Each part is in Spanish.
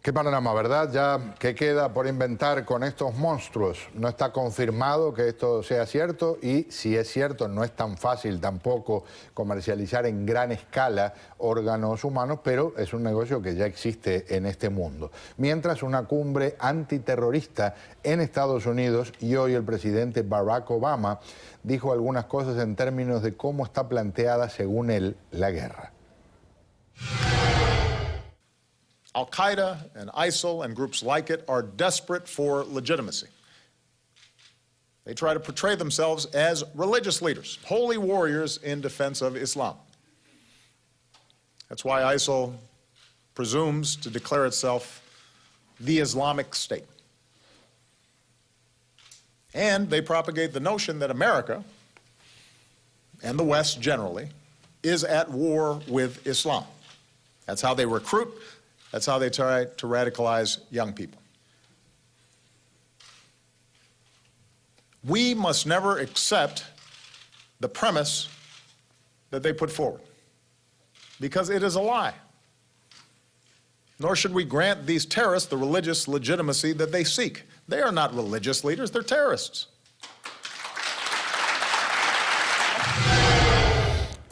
Qué panorama, ¿verdad? Ya, ¿qué queda por inventar con estos monstruos? No está confirmado que esto sea cierto y si es cierto no es tan fácil tampoco comercializar en gran escala órganos humanos, pero es un negocio que ya existe en este mundo. Mientras una cumbre antiterrorista en Estados Unidos y hoy el presidente Barack Obama dijo algunas cosas en términos de cómo está planteada, según él, la guerra. Al-Qaeda and ISIL and groups like it are desperate for legitimacy. They try to portray themselves as religious leaders, holy warriors in defense of Islam. That's why ISIL presumes to declare itself the Islamic State. And they propagate the notion that America, and the West generally, is at war with Islam. That's how they recruit. That's how they try to radicalize young people. We must never accept the premise that they put forward, because it is a lie. Nor should we grant these terrorists the religious legitimacy that they seek. They are not religious leaders, they're terrorists.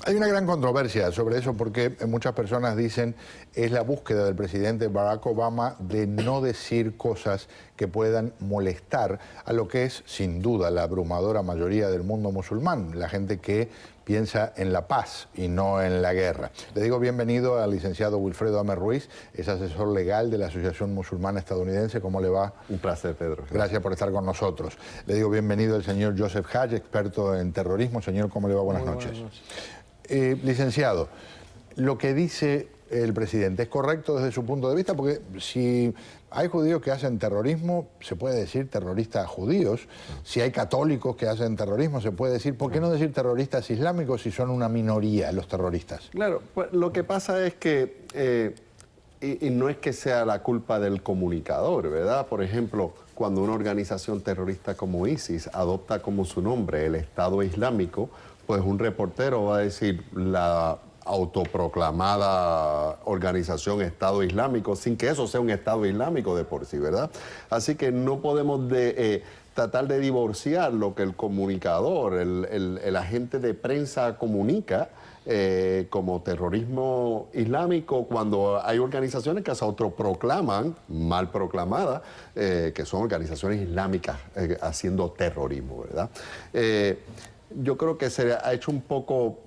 Hay una gran controversia sobre eso porque muchas personas dicen es la búsqueda del presidente Barack Obama de no decir cosas que puedan molestar a lo que es sin duda la abrumadora mayoría del mundo musulmán, la gente que piensa en la paz y no en la guerra. Le digo bienvenido al licenciado Wilfredo Amer Ruiz, es asesor legal de la Asociación Musulmana Estadounidense. ¿Cómo le va? Un placer, Pedro. Gracias por estar con nosotros. Le digo bienvenido al señor Joseph Hajj, experto en terrorismo. Señor, ¿cómo le va? Buenas noches. Licenciado, lo que dice el presidente es correcto desde su punto de vista, porque si hay judíos que hacen terrorismo, se puede decir terroristas judíos. Si hay católicos que hacen terrorismo, se puede decir, ¿por qué no decir terroristas islámicos si son una minoría los terroristas? Claro, pues lo que pasa es que, y no es que sea la culpa del comunicador, ¿verdad? Por ejemplo, cuando una organización terrorista como ISIS adopta como su nombre el Estado Islámico, pues un reportero va a decir la autoproclamada organización Estado Islámico, sin que eso sea un Estado Islámico de por sí, ¿verdad? Así que no podemos tratar de divorciar lo que el comunicador, el agente de prensa comunica como terrorismo islámico cuando hay organizaciones que se autoproclaman, mal proclamadas, que son organizaciones islámicas haciendo terrorismo, ¿verdad? Yo creo que se ha hecho un poco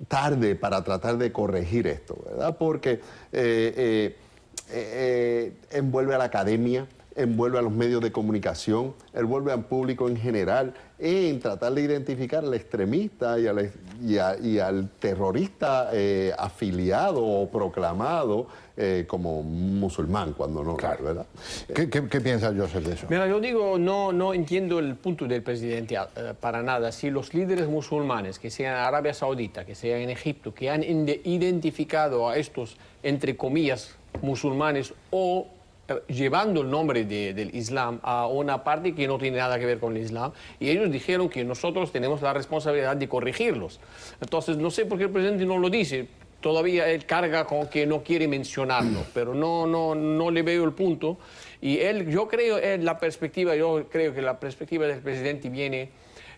tarde para tratar de corregir esto, ¿verdad? Porque envuelve a la academia, envuelve a los medios de comunicación, envuelve al público en general en tratar de identificar al extremista y al terrorista afiliado o proclamado como musulmán, cuando no, claro, ¿verdad? ¿Qué piensa Joseph de eso? Mira, yo digo, no entiendo el punto del presidente para nada. Si los líderes musulmanes, que sean en Arabia Saudita, que sean en Egipto, que han identificado a estos, entre comillas, musulmanes o llevando el nombre del Islam a una parte que no tiene nada que ver con el Islam, y ellos dijeron que nosotros tenemos la responsabilidad de corregirlos. Entonces, no sé por qué el presidente no lo dice. Todavía él carga con que no quiere mencionarlo, pero no le veo el punto. Y yo creo que la perspectiva del presidente viene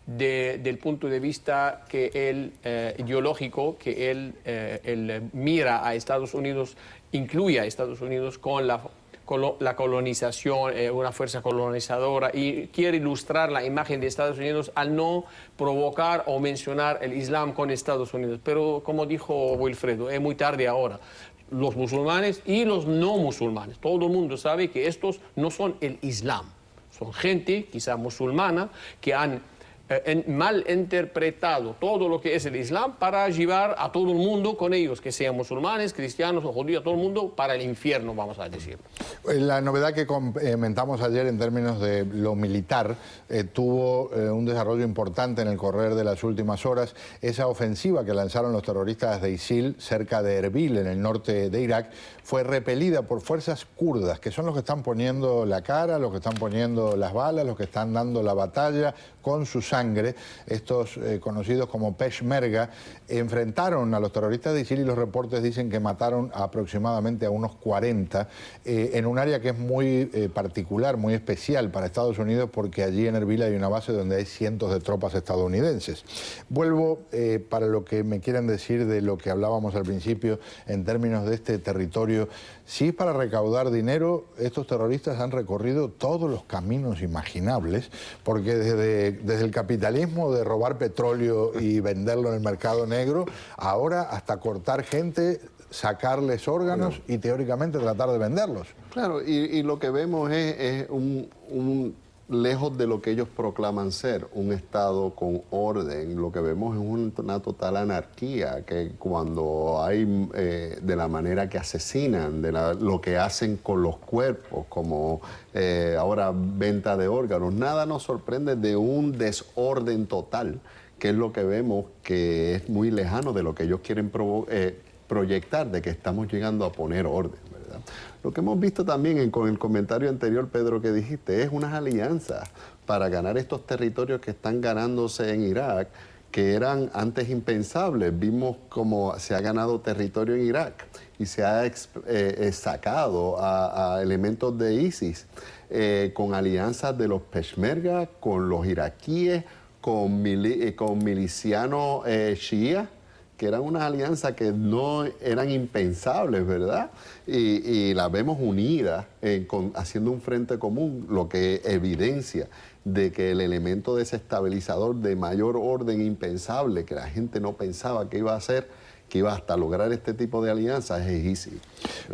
del punto de vista que él, ideológico, que él mira a Estados Unidos, incluye a Estados Unidos con la colonización, una fuerza colonizadora, y quiere ilustrar la imagen de Estados Unidos al no provocar o mencionar el Islam con Estados Unidos. Pero como dijo Wilfredo, es muy tarde ahora. Los musulmanes y los no musulmanes, todo el mundo sabe que estos no son el Islam. Son gente, quizá musulmana, que han mal interpretado todo lo que es el Islam para llevar a todo el mundo con ellos, que sean musulmanes, cristianos o judíos, todo el mundo para el infierno, vamos a decir. La novedad que comentamos ayer en términos de lo militar tuvo un desarrollo importante en el correr de las últimas horas. Esa ofensiva que lanzaron los terroristas de ISIL cerca de Erbil, en el norte de Irak, fue repelida por fuerzas kurdas, que son los que están poniendo la cara, los que están poniendo las balas, los que están dando la batalla con su sangre sangre, estos conocidos como Peshmerga, enfrentaron a los terroristas de ISIL y los reportes dicen que mataron aproximadamente a unos 40 en un área que es muy particular, muy especial para Estados Unidos, porque allí en Erbil hay una base donde hay cientos de tropas estadounidenses. Vuelvo para lo que me quieren decir de lo que hablábamos al principio en términos de este territorio. Si es para recaudar dinero, estos terroristas han recorrido todos los caminos imaginables, porque desde el capitalismo de robar petróleo y venderlo en el mercado negro, ahora hasta cortar gente, sacarles órganos y teóricamente tratar de venderlos. Claro, y lo que vemos es lejos de lo que ellos proclaman ser, un Estado con orden, lo que vemos es una total anarquía, que cuando hay, de la manera que asesinan, lo que hacen con los cuerpos, como ahora venta de órganos, nada nos sorprende de un desorden total, que es lo que vemos que es muy lejano de lo que ellos quieren proyectar, de que estamos llegando a poner orden, ¿verdad? Lo que hemos visto también con el comentario anterior, Pedro, que dijiste, es unas alianzas para ganar estos territorios que están ganándose en Irak, que eran antes impensables. Vimos cómo se ha ganado territorio en Irak y se ha sacado a elementos de ISIS con alianzas de los Peshmerga, con los iraquíes, con milicianos chiíes, que eran unas alianzas que no eran impensables, ¿verdad? Y las vemos unidas, haciendo un frente común, lo que evidencia de que el elemento desestabilizador de mayor orden impensable, que la gente no pensaba que iba a hacer, que iba hasta lograr este tipo de alianzas, es ISIL.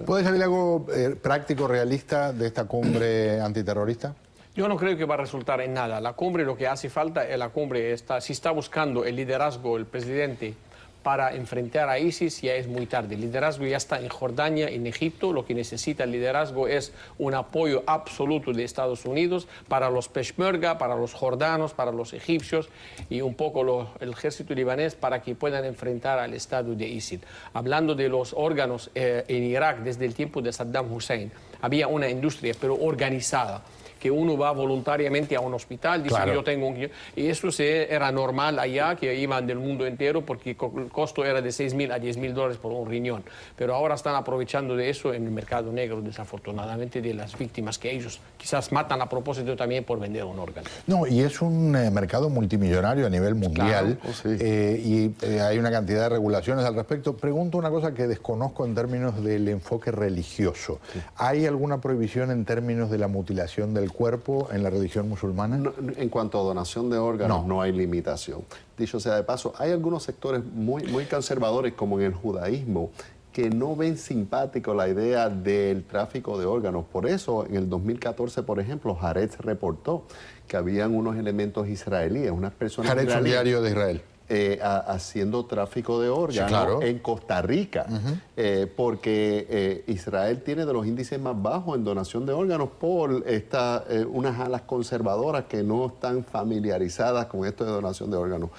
¿Puede salir algo práctico, realista de esta cumbre antiterrorista? Yo no creo que va a resultar en nada. La cumbre, lo que hace falta es la cumbre. Si está buscando el liderazgo, el presidente, para enfrentar a ISIS, ya es muy tarde. El liderazgo ya está en Jordania, en Egipto. Lo que necesita el liderazgo es un apoyo absoluto de Estados Unidos para los Peshmerga, para los jordanos, para los egipcios y un poco el ejército libanés para que puedan enfrentar al Estado de ISIL. Hablando de los órganos en Irak, desde el tiempo de Saddam Hussein, había una industria, pero organizada, que uno va voluntariamente a un hospital, dice que yo tengo un... Y eso era normal allá, que iban del mundo entero, porque el costo era de $6,000 a $10,000 por un riñón. Pero ahora están aprovechando de eso en el mercado negro, desafortunadamente, de las víctimas que ellos quizás matan a propósito también por vender un órgano. No, y es un mercado multimillonario a nivel mundial, claro. Y hay una cantidad de regulaciones al respecto. Pregunto una cosa que desconozco en términos del enfoque religioso. Sí. ¿Hay alguna prohibición en términos de la mutilación del cuerpo en la religión musulmana? No, en cuanto a donación de órganos, no hay limitación. Dicho sea de paso, hay algunos sectores muy conservadores, como en el judaísmo, que no ven simpático la idea del tráfico de órganos. Por eso, en el 2014, por ejemplo, Haaretz reportó que habían unos elementos israelíes, unas personas Haaretz, un diario de Israel. Haciendo tráfico de órganos, sí, claro, en Costa Rica, porque Israel tiene de los índices más bajos en donación de órganos por unas alas conservadoras que no están familiarizadas con esto de donación de órganos.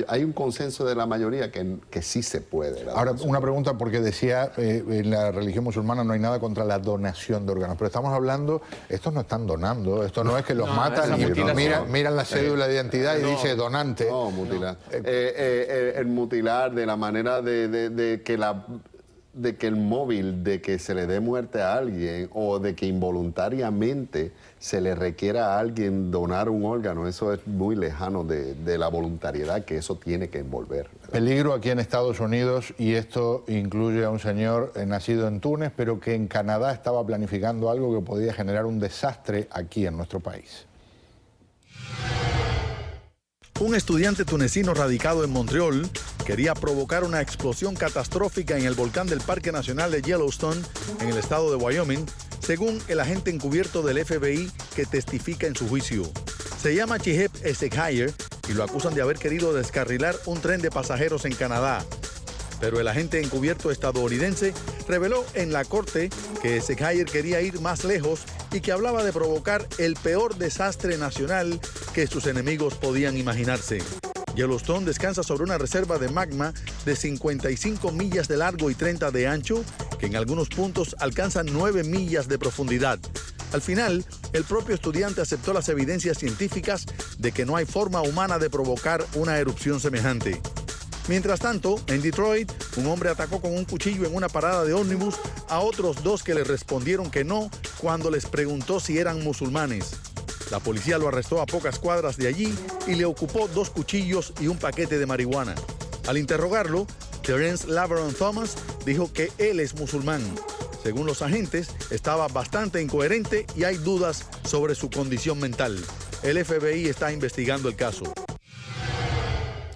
Hay un consenso de la mayoría que sí se puede. Ahora, una pregunta, porque decía, en la religión musulmana no hay nada contra la donación de órganos, pero estamos hablando, estos no están donando, esto no es que los matan y miran la cédula de identidad y dice donante. No, mutilar. El mutilar de la manera de que el móvil, de que se le dé muerte a alguien o de que involuntariamente se le requiera a alguien donar un órgano, eso es muy lejano de la voluntariedad que eso tiene que envolver, ¿verdad? Peligro aquí en Estados Unidos, y esto incluye a un señor nacido en Túnez, pero que en Canadá estaba planificando algo que podía generar un desastre aquí en nuestro país. Un estudiante tunecino radicado en Montreal quería provocar una explosión catastrófica en el volcán del Parque Nacional de Yellowstone, en el estado de Wyoming, según el agente encubierto del FBI que testifica en su juicio. Se llama Chiheb Ezekiel y lo acusan de haber querido descarrilar un tren de pasajeros en Canadá. Pero el agente encubierto estadounidense reveló en la corte que Ezekiel quería ir más lejos y que hablaba de provocar el peor desastre nacional que sus enemigos podían imaginarse. Yellowstone descansa sobre una reserva de magma de 55 millas de largo y 30 de ancho, que en algunos puntos alcanza 9 millas de profundidad. Al final, el propio estudiante aceptó las evidencias científicas de que no hay forma humana de provocar una erupción semejante. Mientras tanto, en Detroit, un hombre atacó con un cuchillo en una parada de ómnibus a otros 2 que le respondieron que no cuando les preguntó si eran musulmanes. La policía lo arrestó a pocas cuadras de allí y le ocupó 2 cuchillos y un paquete de marihuana. Al interrogarlo, Terence Laveron Thomas dijo que él es musulmán. Según los agentes, estaba bastante incoherente y hay dudas sobre su condición mental. El FBI está investigando el caso.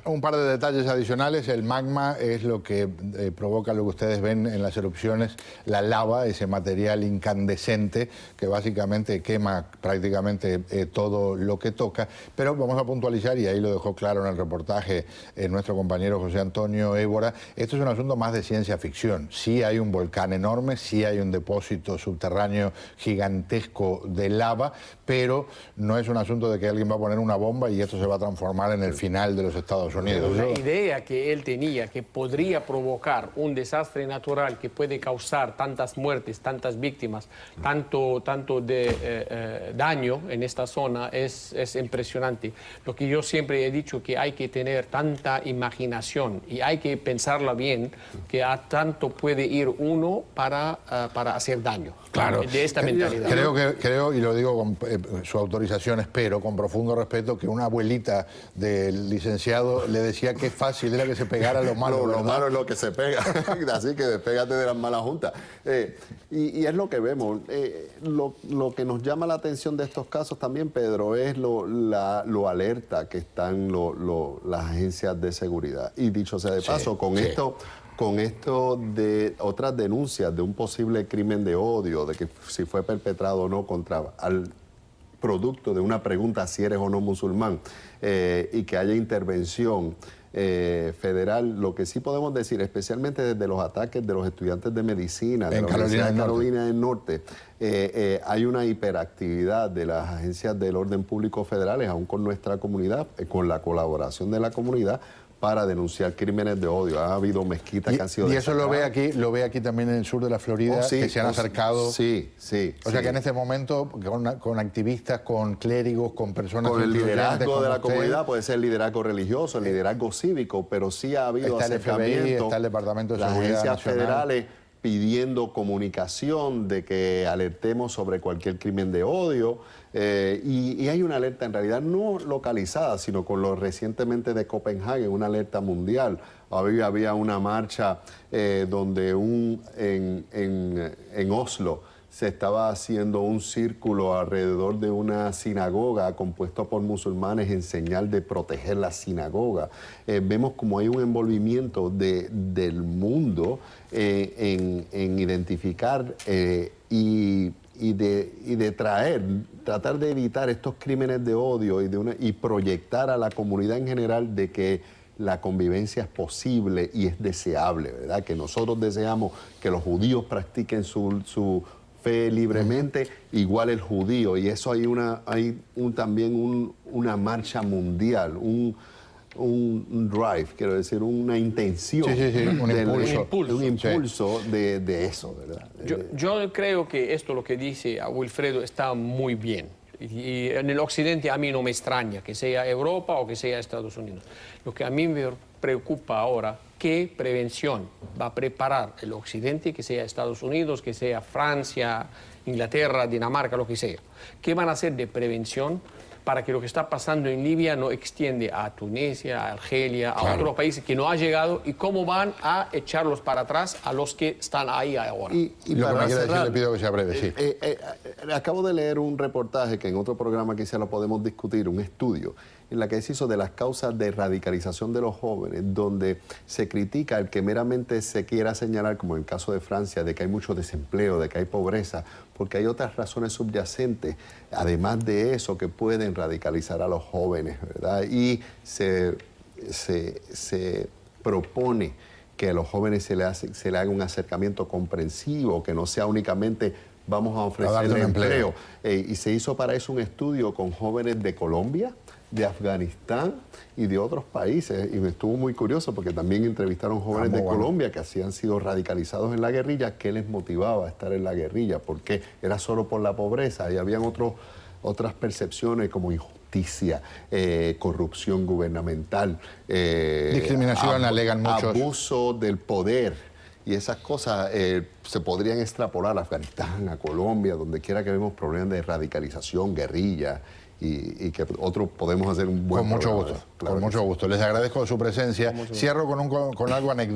Un par de detalles adicionales. El magma es lo que provoca lo que ustedes ven en las erupciones, la lava, ese material incandescente que básicamente quema prácticamente todo lo que toca. Pero vamos a puntualizar, y ahí lo dejó claro en el reportaje nuestro compañero José Antonio Évora, esto es un asunto más de ciencia ficción. Sí hay un volcán enorme, sí hay un depósito subterráneo gigantesco de lava, pero no es un asunto de que alguien va a poner una bomba y esto se va a transformar en el final de los Estados Unidos. La idea que él tenía, que podría provocar un desastre natural que puede causar tantas muertes, tantas víctimas, tanto de daño en esta zona, es impresionante. Lo que yo siempre he dicho, que hay que tener tanta imaginación y hay que pensarla bien, que a tanto puede ir uno para hacer daño. Claro. De esta mentalidad. Creo, y lo digo con su autorización, espero, con profundo respeto, que una abuelita del licenciado le decía que fácil era que se pegara lo malo. Lo malo es lo que se pega, así que despégate de las malas juntas. Y es lo que vemos. Lo que nos llama la atención de estos casos también, Pedro, es lo alerta que están las agencias de seguridad. Y dicho sea de paso, con esto de otras denuncias de un posible crimen de odio, de que si fue perpetrado o no al producto de una pregunta si eres o no musulmán, y que haya intervención federal, lo que sí podemos decir, especialmente desde los ataques de los estudiantes de medicina de la Universidad de Carolina del Norte, hay una hiperactividad de las agencias del orden público federales, aún con nuestra comunidad, con la colaboración de la comunidad, para denunciar crímenes de odio. Ha habido mezquitas que han sido y eso lo ve aquí también en el sur de la Florida, que se han acercado. Sí. O sea que en este momento, con activistas, con clérigos, con personas... Con el liderazgo de la usted, comunidad, puede ser el liderazgo religioso, el liderazgo cívico, pero sí ha habido acercamiento. Está el FBI, está el Departamento de Seguridad Nacional. Las agencias federales pidiendo comunicación de que alertemos sobre cualquier crimen de odio, y hay una alerta en realidad no localizada, sino con lo recientemente de Copenhague, una alerta mundial. Había una marcha donde en Oslo se estaba haciendo un círculo alrededor de una sinagoga compuesto por musulmanes en señal de proteger la sinagoga. Vemos como hay un envolvimiento del mundo en identificar y de tratar de evitar estos crímenes de odio y proyectar a la comunidad en general de que la convivencia es posible y es deseable, ¿verdad? Que nosotros deseamos que los judíos practiquen su fe libremente, igual el judío, y eso hay también una marcha mundial, un drive, quiero decir, una intención, un impulso de eso, ¿verdad? Yo creo que esto, lo que dice a Wilfredo, está muy bien. Y en el occidente a mí no me extraña que sea Europa o que sea Estados Unidos. Lo que a mí me preocupa ahora, ¿qué prevención va a preparar el occidente, que sea Estados Unidos, que sea Francia, Inglaterra, Dinamarca, lo que sea? ¿Qué van a hacer de prevención para que lo que está pasando en Libia no extiende a Tunisia, a Argelia, a otros países que no ha llegado, y cómo van a echarlos para atrás a los que están ahí ahora? Y lo que me quiere decir, le pido que sea breve, sí. Acabo de leer un reportaje que en otro programa quizá lo podemos discutir, un estudio en la que se hizo de las causas de radicalización de los jóvenes, donde se critica el que meramente se quiera señalar, como en el caso de Francia, de que hay mucho desempleo, de que hay pobreza, porque hay otras razones subyacentes, además de eso, que pueden radicalizar a los jóvenes, ¿verdad? Y se propone que a los jóvenes se le haga un acercamiento comprensivo, que no sea únicamente vamos a darte ofrecerle un empleo. Y se hizo para eso un estudio con jóvenes de Colombia, de Afganistán y de otros países. Y me estuvo muy curioso porque también entrevistaron jóvenes de Colombia que así han sido radicalizados en la guerrilla. ¿Qué les motivaba a estar en la guerrilla? Porque era solo por la pobreza y habían otras percepciones como injusticia, corrupción gubernamental, Discriminación, alegan muchos. abuso del poder. Y esas cosas se podrían extrapolar a Afganistán, a Colombia, donde quiera que vemos problemas de radicalización, guerrilla, y que otros podemos hacer un buen Con mucho programa gusto, de eso. Claro con que mucho sí. gusto. Les agradezco su presencia. Cierro con algo anecdótico.